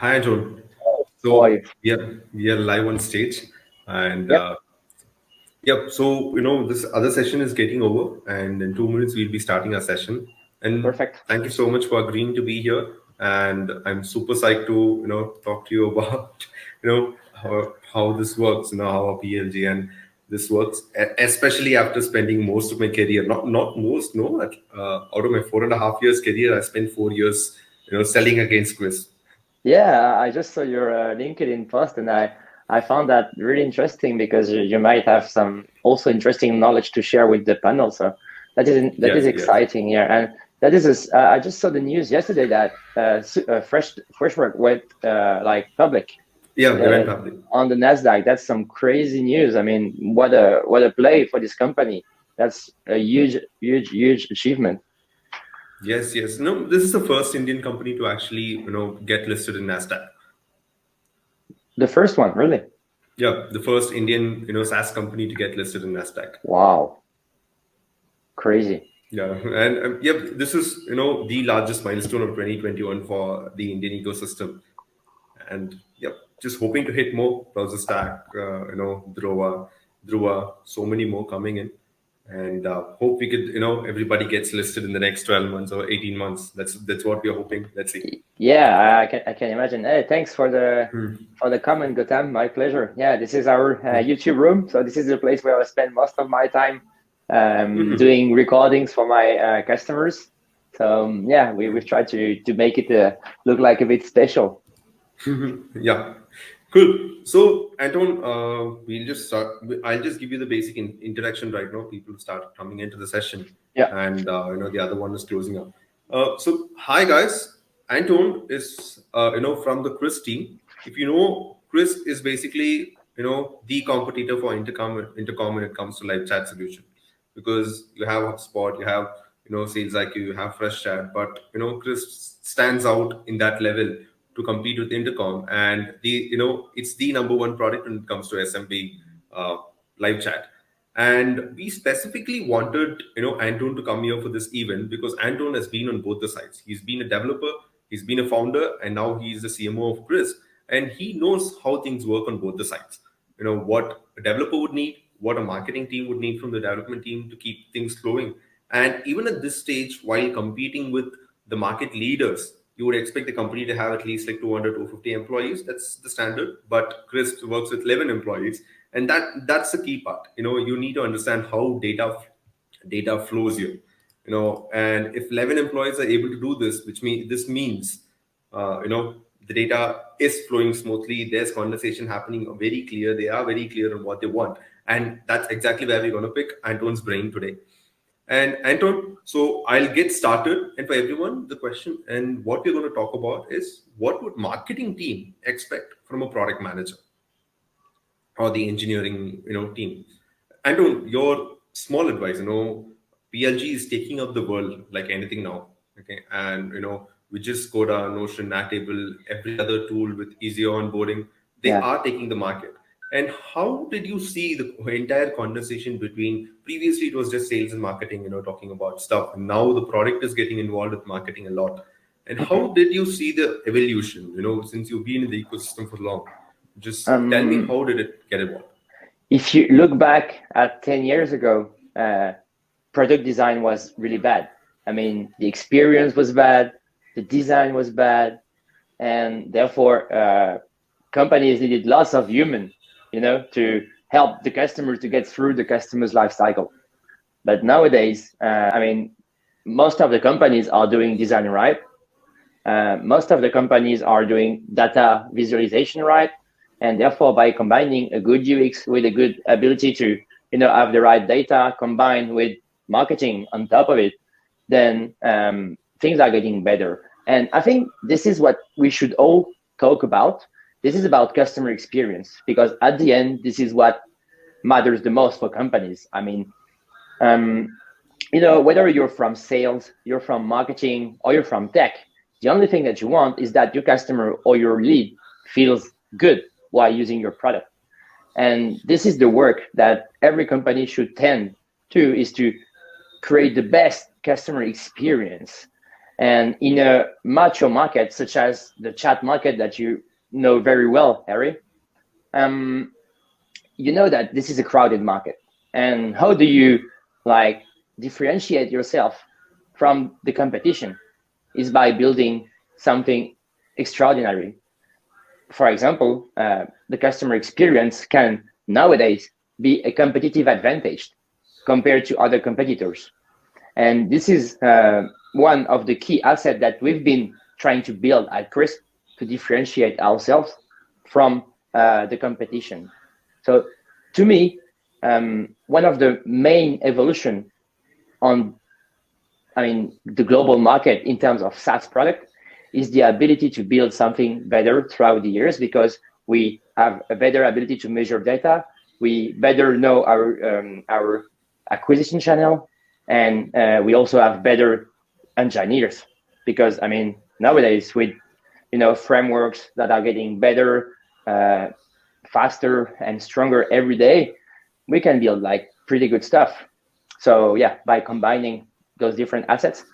Hi, Antoine. How are you? So we are live on stage, and Yep, yep. So this other session is getting over, and in 2 minutes we'll be starting our session. And perfect. thank you so much for agreeing to be here. And I'm super psyched to talk to you about how this works, how a PLG and this works, especially after spending most of my career, not most, no, out of my 4.5 years career, I spent 4 years, selling against Quiz. Yeah, I just saw your LinkedIn post, and I found that really interesting because you might have some also interesting knowledge to share with the panel. So that is Yes, yes. exciting. Yeah, and that is I just saw the news yesterday that Freshwork went like public Yeah, they uh, went public. on the Nasdaq. That's some crazy news. I mean, what a play for this company. That's a huge achievement. Yes, yes. No, this is the first Indian company to actually, get listed in Nasdaq. The first one, really. Yeah, the first Indian, SaaS company to get listed in Nasdaq. Wow, crazy. Yeah, and yep, this is, the largest milestone of 2021 for the Indian ecosystem. And yep, just hoping to hit more browser stack, Dhruva, so many more coming in. And hope we could, everybody gets listed in the next 12 months or 18 months. That's what we're hoping. Let's see. Yeah, I can imagine. Hey, thanks for the comment, Gotham. My pleasure. Yeah, this is our YouTube room. So this is the place where I spend most of my time doing recordings for my customers. So yeah, we've tried to make it look like a bit special. Yeah, cool. So, Anton, we'll just start. I'll just give you the basic introduction right now. People start coming into the session, Yeah, and the other one is closing up. So, hi guys. Anton is from the Chris team. If you know, Chris is basically the competitor for Intercom when it comes to live chat solution, because you have HubSpot, you have Sales IQ, you have Fresh Chat, but Chris stands out in that level to compete with Intercom, and it's the number one product when it comes to SMB uh, live chat. And we specifically wanted Anton to come here for this event because Anton has been on both the sides. He's been a developer, he's been a founder, and now he's the CMO of Chris, and he knows how things work on both the sides. What a developer would need, what a marketing team would need from the development team to keep things flowing. And even at this stage, while competing with the market leaders, you would expect the company to have at least like 200 to 50 employees. That's the standard. But Crisp works with 11 employees, and that's the key part. You need to understand how data flows here. And if 11 employees are able to do this, this means the data is flowing smoothly. There's conversation happening very clear. They are very clear on what they want, and that's exactly where we're going to pick Anton's brain today. And Anton, so I'll get started. And for everyone, the question and what we're going to talk about is what would marketing team expect from a product manager or the engineering, team? Anton, your small advice, PLG is taking up the world like anything now. Okay. And we just Coda, Notion, Airtable, every other tool with easier onboarding, they yeah. are taking the market. And how did you see the entire conversation between previously it was just sales and marketing, talking about stuff. And now the product is getting involved with marketing a lot. And how Okay. did you see the evolution, since you've been in the ecosystem for long? Just tell me, Um, how did it get involved? if you look back at 10 years ago, product design was really bad. I mean, the experience was bad, the design was bad, and therefore companies needed lots of human, to help the customer to get through the customer's life cycle. But nowadays, I mean, most of the companies are doing design right. Most of the companies are doing data visualization right, and therefore by combining a good UX with a good ability to have the right data combined with marketing on top of it, then things are getting better. And I think this is what we should all talk about. This is about customer experience, because at the end, this is what matters the most for companies. I mean, um, whether you're from sales, you're from marketing, or you're from tech, the only thing that you want is that your customer or your lead feels good while using your product. And this is the work that every company should tend to, is to create the best customer experience. And in a mature market, such as the chat market that you know very well, Harry, you know that this is a crowded market. And how do you like differentiate yourself from the competition is by building something extraordinary. For example, the customer experience can nowadays be a competitive advantage compared to other competitors. And this is one of the key assets that we've been trying to build at Crisp to differentiate ourselves from the competition. So to me, one of the main evolution on, the global market in terms of SaaS product is the ability to build something better throughout the years, because we have a better ability to measure data. We better know our acquisition channel, and we also have better engineers, because nowadays with frameworks that are getting better, faster and stronger every day, we can build like pretty good stuff. So yeah, by combining those different assets,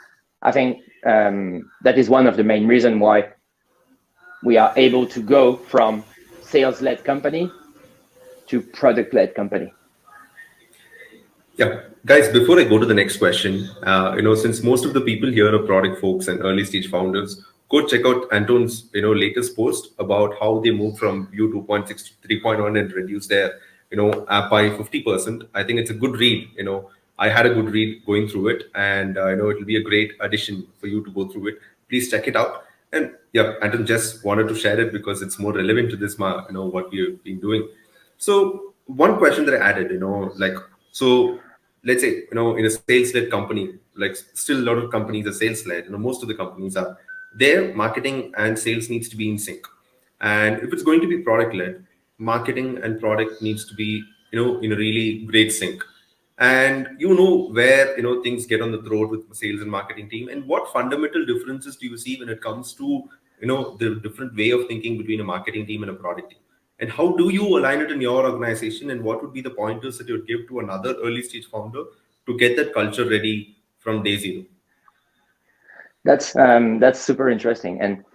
I think that is one of the main reasons why we are able to go from sales-led company to product-led company. Yeah, guys, before I go to the next question, since most of the people here are product folks and early stage founders, go check out Anton's, latest post about how they moved from Vue 2.6 to 3.1 and reduce their, app by 50%. I think it's a good read. I had a good read going through it, and it'll be a great addition for you to go through it. Please check it out. And yeah, Anton just wanted to share it because it's more relevant to this, what we've been doing. So one question that I added, so let's say, in a sales-led company, like still a lot of companies are sales-led, most of the companies are, their marketing and sales needs to be in sync. And if it's going to be product-led, marketing and product needs to be, in a really great sync. And where, things get on the throat with the sales and marketing team, and what fundamental differences do you see when it comes to, the different way of thinking between a marketing team and a product team? And how do you align it in your organization? And what would be the pointers that you would give to another early stage founder to get that culture ready from day zero? That's super interesting. And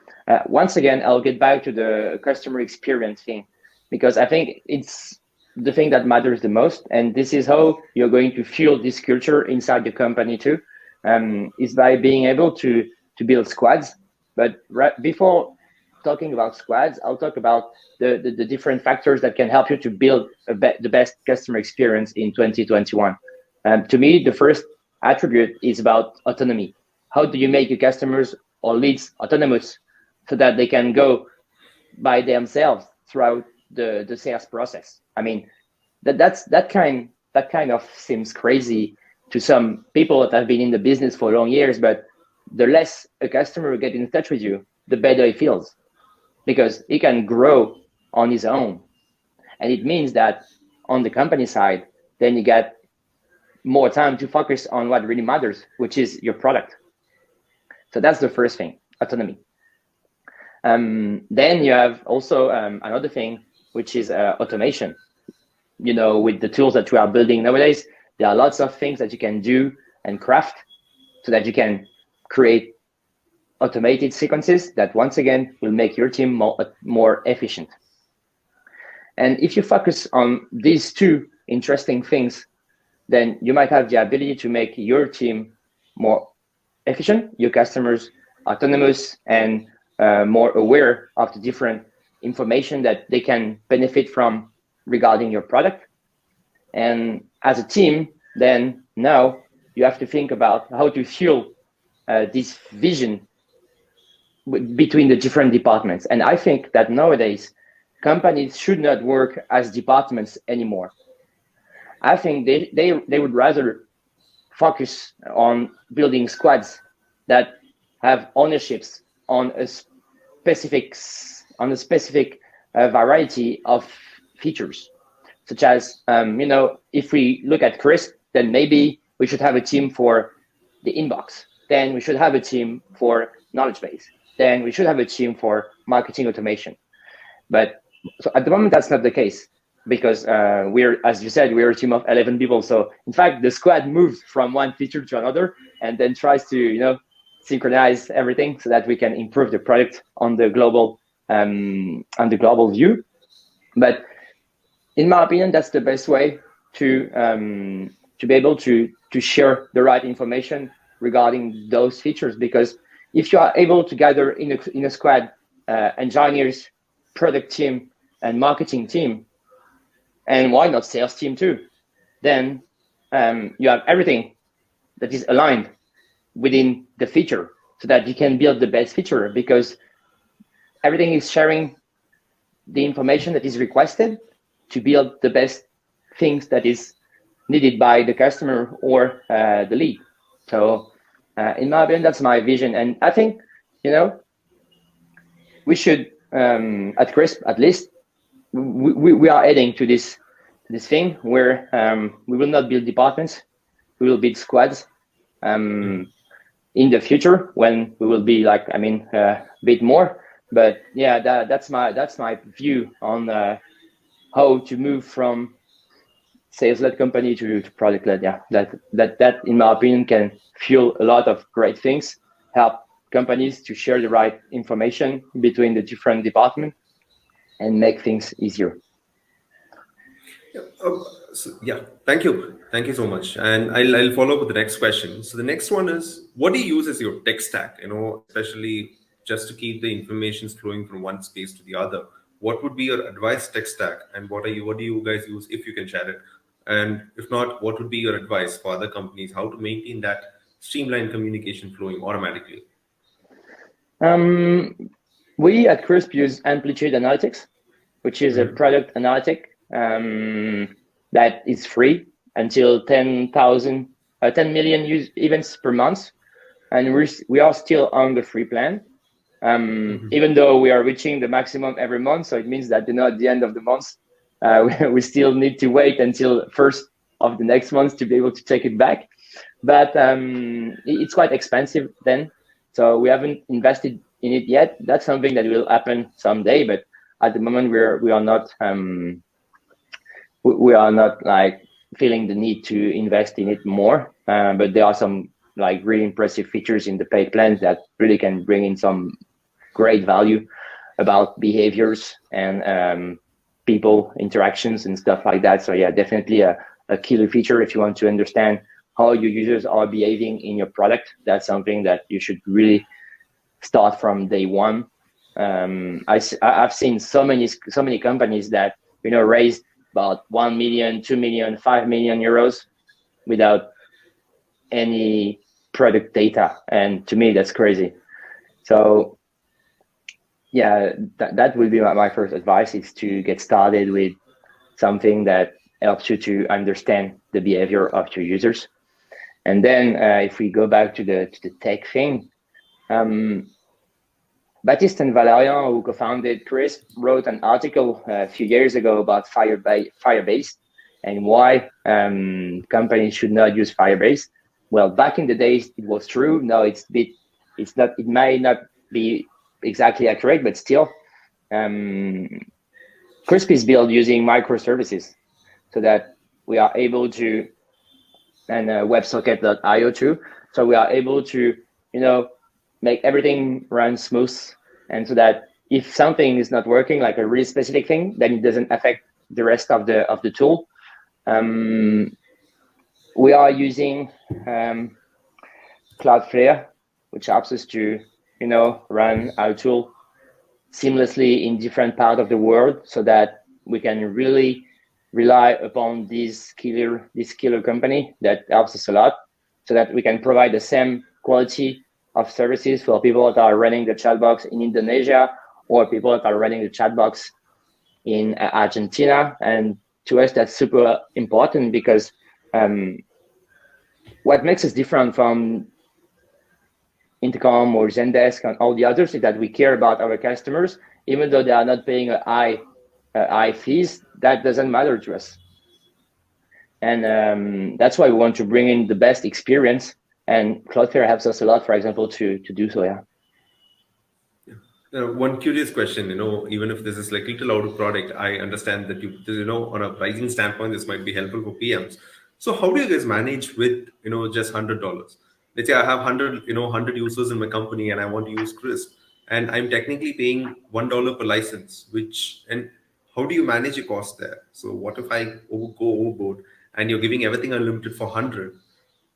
once again, I'll get back to the customer experience thing, because I think it's the thing that matters the most. And this is how you're going to fuel this culture inside the company too, is by being able to build squads. But before talking about squads, I'll talk about the different factors that can help you to build the best customer experience in 2021. To me, the first attribute is about autonomy. How do you make your customers or leads autonomous so that they can go by themselves throughout the sales process? That kind of seems crazy to some people that have been in the business for long years, but the less a customer gets in touch with you, the better he feels, because he can grow on his own. And it means that on the company side, then you get more time to focus on what really matters, which is your product. So that's the first thing, autonomy. Then you have also another thing, which is automation. With the tools that we are building nowadays, there are lots of things that you can do and craft so that you can create automated sequences that once again will make your team more efficient. And if you focus on these two interesting things, then you might have the ability to make your team more efficient, your customers autonomous, and more aware of the different information that they can benefit from regarding your product. And as a team, then now you have to think about how to fuel this vision between the different departments. And I think that nowadays companies should not work as departments anymore. I think they would rather focus on building squads that have ownerships on a specific variety of features, such as if we look at Crisp, then maybe we should have a team for the inbox. Then we should have a team for knowledge base. Then we should have a team for marketing automation. But so at the moment, that's not the case, because as you said, we're a team of 11 people. So in fact, the squad moves from one feature to another and then tries to synchronize everything so that we can improve the product on the global view. But in my opinion, that's the best way to be able to share the right information regarding those features. Because if you are able to gather in a squad engineers, product team, and marketing team, and why not sales team too, then you have everything that is aligned within the feature so that you can build the best feature, because everything is sharing the information that is requested to build the best things that is needed by the customer or the lead. So in my opinion, that's my vision. And I think, we should, at Crisp, at least, we are heading to this thing where we will not build departments, we will build squads in the future, when we will be like, a bit more. But yeah, that's my view on how to move from sales-led company to product-led. Yeah, that in my opinion can fuel a lot of great things, help companies to share the right information between the different departments, and make things easier. Yeah, thank you so much. And I'll follow up with the next question. So the next one is, what do you use as your tech stack? Especially just to keep the information flowing from one space to the other. What would be your advice tech stack, and what do you guys use, if you can share it? And if not, what would be your advice for other companies how to maintain that streamlined communication flowing automatically? We at Crisp use Amplitude Analytics, which is a product analytic that is free until 10 million events per month, and we are still on the free plan, even though we are reaching the maximum every month. So it means that at the end of the month, we still need to wait until first of the next month to be able to take it back. But it's quite expensive then, so we haven't invested in it yet. That's something that will happen someday, but at the moment we are not like feeling the need to invest in it more. But there are some like really impressive features in the paid plans that really can bring in some great value about behaviors and people interactions and stuff like that. So yeah, definitely a killer feature if you want to understand how your users are behaving in your product. That's something that you should really start from day one. I've seen so many companies that raised about 1 million, 2 million, 5 million euros without any product data, and to me that's crazy. So yeah, that would be my first advice, is to get started with something that helps you to understand the behavior of your users. And then if we go back to the tech thing, Baptiste and Valerian, who co-founded Crisp, wrote an article a few years ago about Firebase and why companies should not use Firebase. Well, back in the days it was true. Now it may not be exactly accurate, but still, Crisp is built using microservices, so that we are able to, and WebSocket.io too. So we are able to, make everything run smooth, and so that if something is not working, like a really specific thing, then it doesn't affect the rest of the tool. We are using Cloudflare, which helps us to, run our tool seamlessly in different parts of the world, so that we can really rely upon this killer company that helps us a lot, so that we can provide the same quality of services for people that are running the chat box in Indonesia, or people that are running the chat box in Argentina. And to us, that's super important, because what makes us different from Intercom or Zendesk and all the others is that we care about our customers, even though they are not paying high fees. That doesn't matter to us, and that's why we want to bring in the best experience. And Cloudflare helps us a lot, for example, to do so. Yeah. One curious question, even if this is like little out of product, I understand that on a pricing standpoint, this might be helpful for PMs. So how do you guys manage with, just $100? let's say I have 100 users in my company and I want to use Crisp, and I'm technically paying $1 per license, and how do you manage your cost there? So what if I go overboard and you're giving everything unlimited for 100?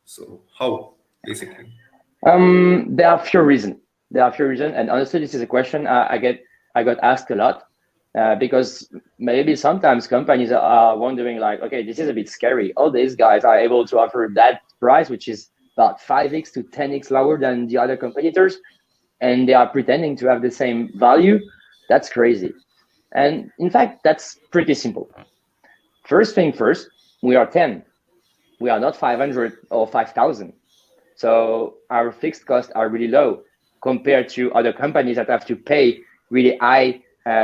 So how, basically? There are few reasons. And honestly, this is a question I got asked a lot, because maybe sometimes companies are wondering like, okay, this is a bit scary. All these guys are able to offer that price, which is about 5x to 10x lower than the other competitors, and they are pretending to have the same value. That's crazy. And in fact, that's pretty simple. First thing first, we are 10. We are not 500 or 5,000. So our fixed costs are really low compared to other companies that have to pay really high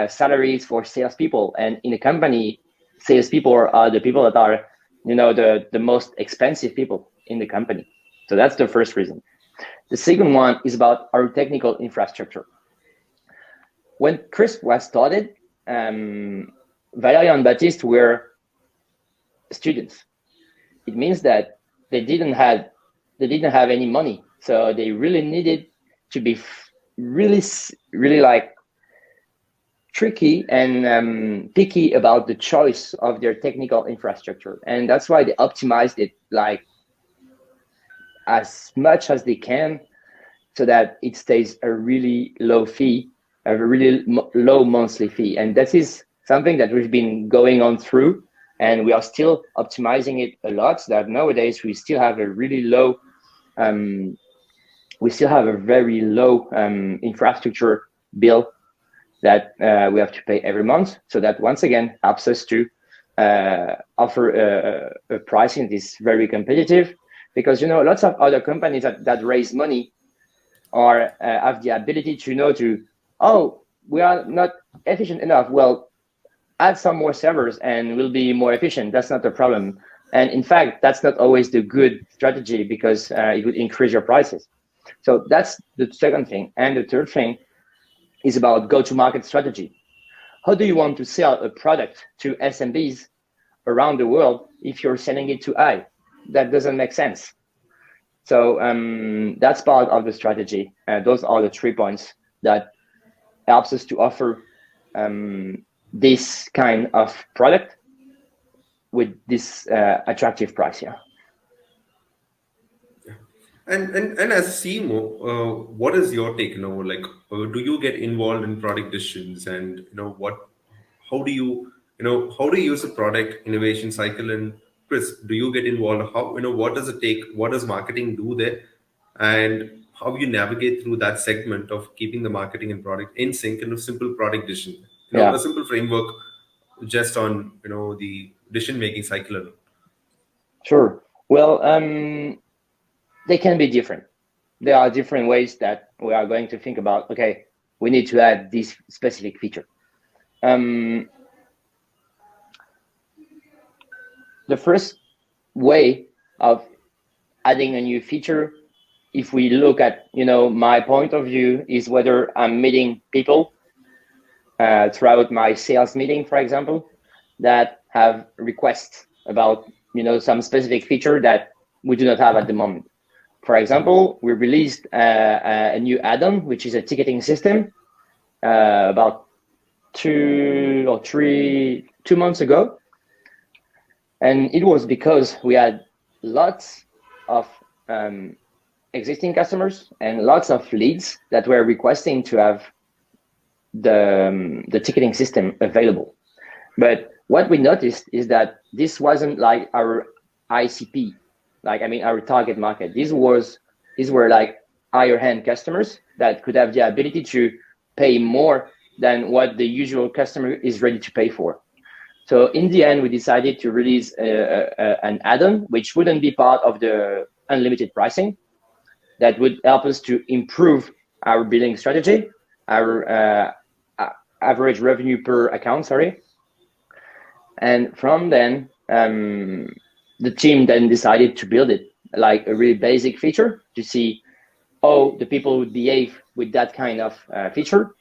salaries for salespeople. And in a company, salespeople are the people that are, the most expensive people in the company. So that's the first reason. The second one is about our technical infrastructure. When Crisp was started, Valerie and Baptiste were students. It means that they didn't have any money, so they really needed to be really like tricky and picky about the choice of their technical infrastructure, and that's why they optimized it like as much as they can, so that it stays a really low fee, a really low monthly fee. And that is something that we've been going on through, and we are still optimizing it a lot, so that nowadays we still have a really low we still have a very low infrastructure bill that we have to pay every month. So that once again helps us to offer a pricing that is very competitive, because lots of other companies that raise money or have the ability to we are not efficient enough. Well, add some more servers and we'll be more efficient. That's not the problem. And in fact, that's not always the good strategy, because it would increase your prices. So that's the second thing. And the third thing is about go-to-market strategy. How do you want to sell a product to SMBs around the world if you're selling it to I? That doesn't make sense. So that's part of the strategy. Those are the 3 points that helps us to offer this kind of product with this attractive price. Yeah. And as a CMO, what is your take? Like, do you get involved in product decisions, and how do you, how do you use the product innovation cycle in Crisp? Do you get involved? How, what does it take? What does marketing do there? And how you navigate through that segment of keeping the marketing and product in sync in a simple product decision, Yeah. a simple framework just on, the decision making cycle alone. Sure. Well, they can be different. There are different ways that we are going to think about, okay, we need to add this specific feature. The first way of adding a new feature, if we look at, my point of view, is whether I'm meeting people throughout my sales meeting, for example, that have requests about, some specific feature that we do not have at the moment. For example, we released a new add-on, which is a ticketing system, about 2 months ago. And it was because we had lots of existing customers and lots of leads that were requesting to have the ticketing system available. But what we noticed is that this wasn't like our ICP, our target market. These were like higher end customers that could have the ability to pay more than what the usual customer is ready to pay for. So in the end, we decided to release an add-on, which wouldn't be part of the unlimited pricing, that would help us to improve our billing strategy, our average revenue per account, And from then, the team then decided to build it like a really basic feature to see how the people would behave with that kind of feature,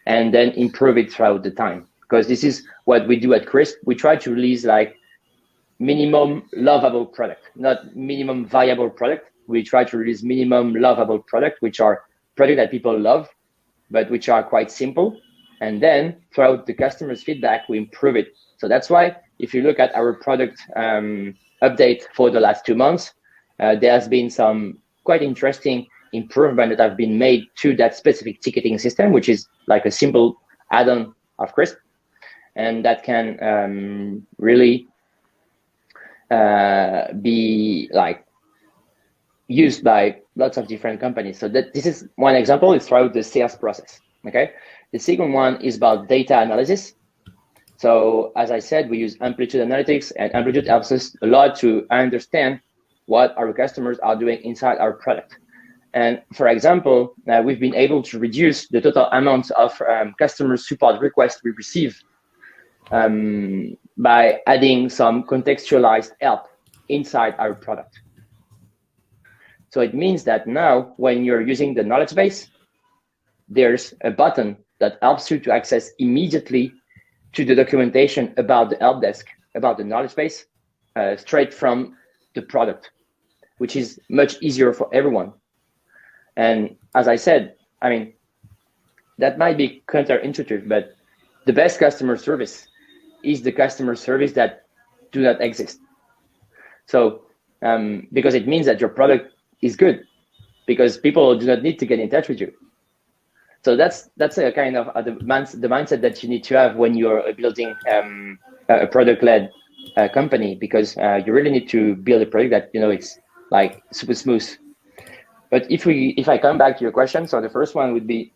and then improve it throughout the time. Because this is what we do at Crisp. We try to release like minimum lovable product, not minimum viable product. we try to release minimum lovable product, which are products that people love, but which are quite simple. And then throughout the customer's feedback, we improve it. So that's why if you look at our product update for the last 2 months, there has been some quite interesting improvement that have been made to that specific ticketing system, which is like a simple add-on of Crisp, and that can really be like used by lots of different companies. So that this is one example. It's throughout the sales process. Okay. The second one is about data analysis. So as I said, we use Amplitude Analytics, and Amplitude helps us a lot to understand what our customers are doing inside our product. And for example, we've been able to reduce the total amount of customer support requests we receive by adding some contextualized help inside our product. So it means that now when you're using the knowledge base, there's a button that helps you to access immediately to the documentation about the help desk, about the knowledge base, straight from the product, which is much easier for everyone. And as I said, I mean, that might be counterintuitive, but the best customer service is the customer service that do not exist. So because it means that your product is good, because people do not need to get in touch with you. So that's a kind of the mindset that you need to have when you're building a product-led company, because you really need to build a product that it's like super smooth. But if I come back to your question, so the first one would be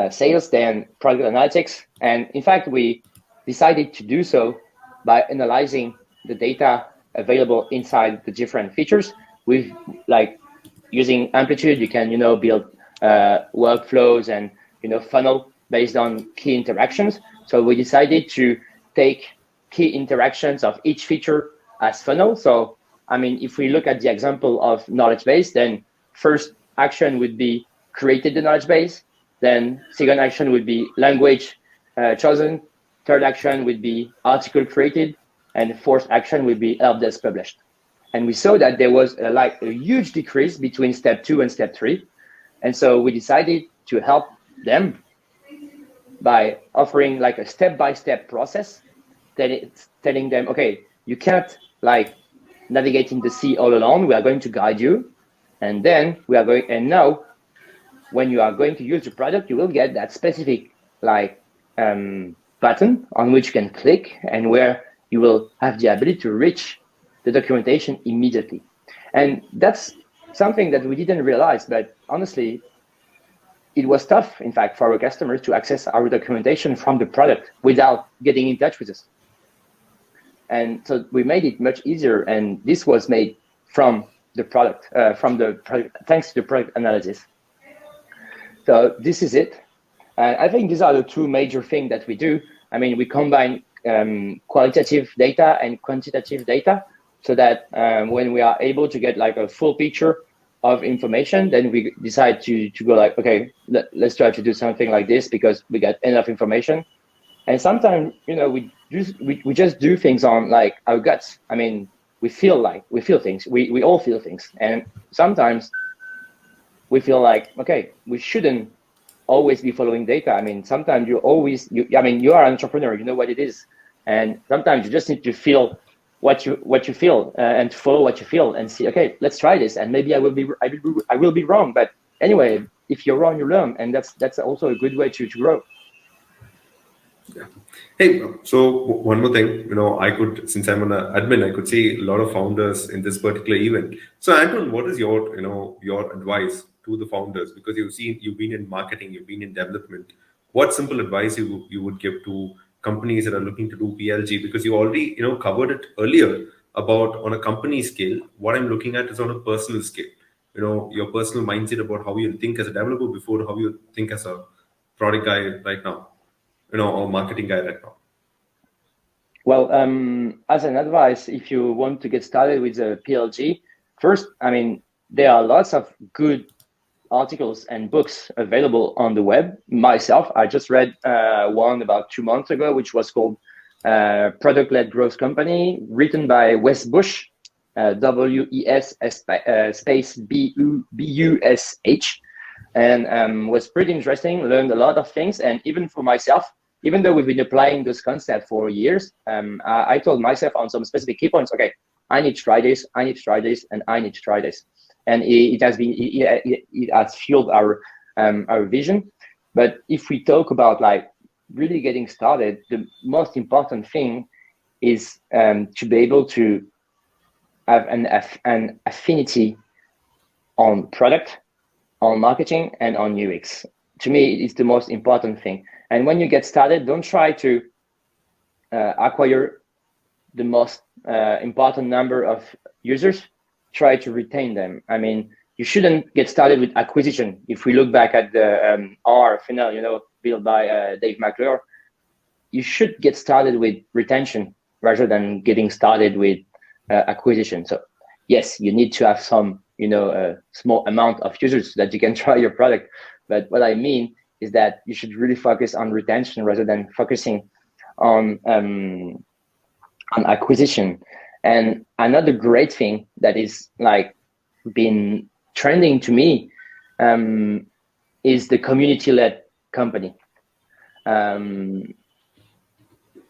sales, then product analytics, and in fact we decided to do so by analyzing the data available inside the different features. We've like using Amplitude, you can build workflows and funnel based on key interactions. So we decided to take key interactions of each feature as funnel. So I mean, if we look at the example of knowledge base, then first action would be created the knowledge base. Then second action would be language chosen. Third action would be article created, and fourth action would be help desk published. And we saw that there was a huge decrease between step 2 and step 3. And so we decided to help them by offering like a step-by-step process that it's telling them, okay, you can't like navigate in the sea all alone. We are going to guide you. And then now when you are going to use the product, you will get that specific like button on which you can click and where you will have the ability to reach the documentation immediately. And that's something that we didn't realize, but honestly, it was tough, in fact, for our customers to access our documentation from the product without getting in touch with us. And so we made it much easier, and this was made from the product, thanks to the product analysis. So this is it. I think these are the two major things that we do. I mean, we combine qualitative data and quantitative data, so that when we are able to get like a full picture of information, then we decide to go like, okay, let's try to do something like this because we got enough information. And sometimes, we just do things on like our guts. I mean, we feel things. We all feel things. And sometimes we feel like, okay, we shouldn't always be following data. I mean, sometimes you are an entrepreneur, you know what it is. And sometimes you just need to feel what you feel and follow what you feel and see, okay, let's try this. And maybe I will be wrong. But anyway, if you're wrong, you learn. And that's also a good way to grow. Yeah. Hey, so one more thing, since I'm an admin, I could see a lot of founders in this particular event. So Anton, what is your advice to the founders? Because you've been in marketing, you've been in development. What simple advice you would give to companies that are looking to do PLG? Because you already, covered it earlier about on a company scale. What I'm looking at is on a personal scale. Your personal mindset about how you think as a developer before how you think as a product guy right now. Or marketing guy right now? Well, as an advice, if you want to get started with a PLG, first, I mean, there are lots of good articles and books available on the web. Myself, I just read one about 2 months ago, which was called Product-Led Growth Company, written by Wes Bush. WES space BUSH, and was pretty interesting. Learned a lot of things, and even for myself, even though we've been applying this concept for years, I told myself on some specific key points, okay, I need to try this, I need to try this, and I need to try this, and it has fueled our vision. But if we talk about like really getting started, the most important thing is to be able to have an affinity on product, on marketing, and on UX. To me, it's the most important thing. And when you get started, don't try to acquire the most important number of users. Try to retain them. I mean, you shouldn't get started with acquisition. If we look back at the R funnel, built by Dave McClure, you should get started with retention rather than getting started with acquisition. So yes, you need to have some, a small amount of users so that you can try your product. But what I mean is that you should really focus on retention rather than focusing on acquisition. And another great thing that is like been trending to me is the community-led company.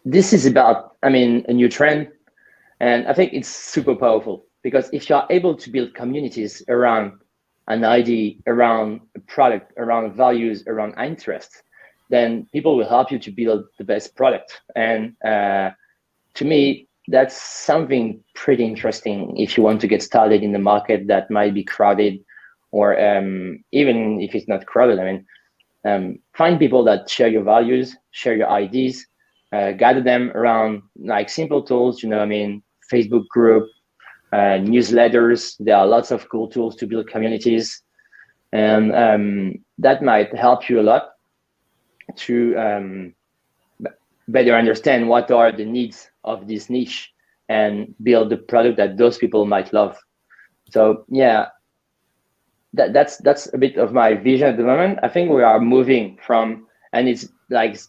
This is about, a new trend, and I think it's super powerful because if you are able to build communities around an idea, around a product, around values, around interests, then people will help you to build the best product. And to me, that's something pretty interesting if you want to get started in the market that might be crowded, or even if it's not crowded, find people that share your values, share your ideas, gather them around like simple tools, Facebook group, newsletters. There are lots of cool tools to build communities, and that might help you a lot to better understand what are the needs of this niche and build the product that those people might love. So yeah, that's a bit of my vision at the moment. I think we are moving from, and it's like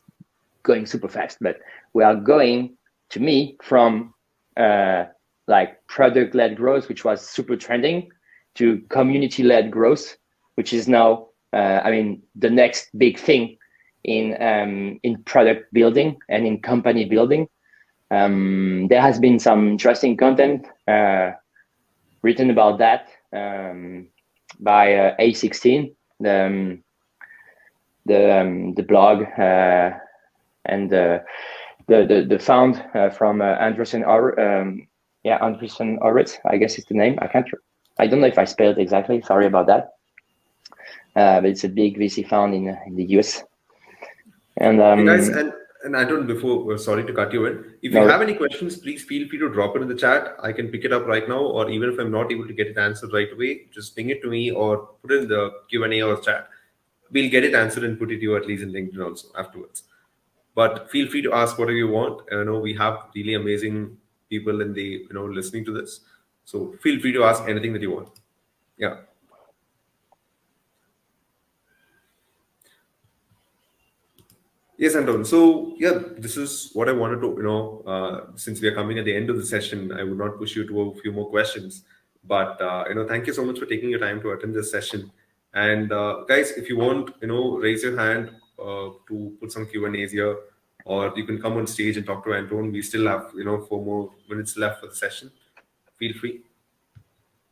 going super fast, but we are going, to me, from like product-led growth, which was super trending, to community-led growth, which is now the next big thing in product building and in company building. There has been some interesting content written about that by A16, the blog, and the found from Andreessen Horowitz, I guess is the name. I don't know if I spelled it exactly. Sorry about that. But it's a big VC fund in the US. And hey guys, and Anton, before, sorry to cut you in. If you have any questions, please feel free to drop it in the chat. I can pick it up right now, or even if I'm not able to get it answered right away, just ping it to me or put it in the Q&A or chat. We'll get it answered and put it to you at least in LinkedIn also afterwards. But feel free to ask whatever you want. I know we have really amazing people in the listening to this, so feel free to ask anything that you want. Yeah. Yes, Anton. So yeah, this is what I wanted to, since we are coming at the end of the session, I would not push you to a few more questions, but thank you so much for taking your time to attend this session. And guys, if you want, raise your hand to put some Q&As here, or you can come on stage and talk to Anton. We still have, 4 more minutes left for the session. Feel free.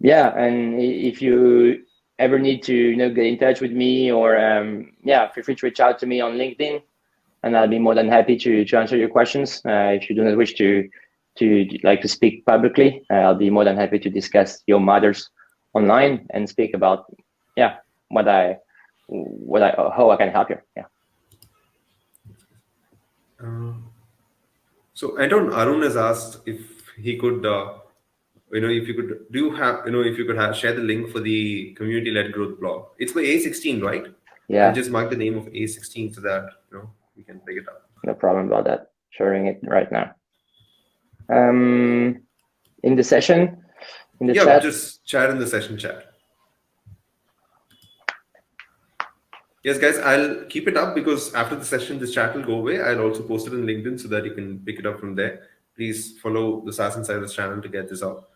Yeah, and if you ever need to, get in touch with me, or feel free to reach out to me on LinkedIn, and I'll be more than happy to answer your questions. If you do not wish to speak publicly, I'll be more than happy to discuss your matters online and speak about how I can help you. Yeah. So Anton, Arun has asked if he could, if you could share the link for the community-led growth blog. It's by A16, right? Yeah. And just mark the name of A16 so that we can pick it up. No problem about that. Sharing it right now. In the session, in the chat. Just chat in the session chat. Yes, guys, I'll keep it up because after the session, this chat will go away. I'll also post it on LinkedIn so that you can pick it up from there. Please follow the SaaS Insider's channel to get this out.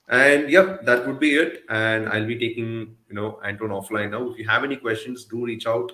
And yeah, that would be it. And I'll be taking Anton offline now. If you have any questions, do reach out.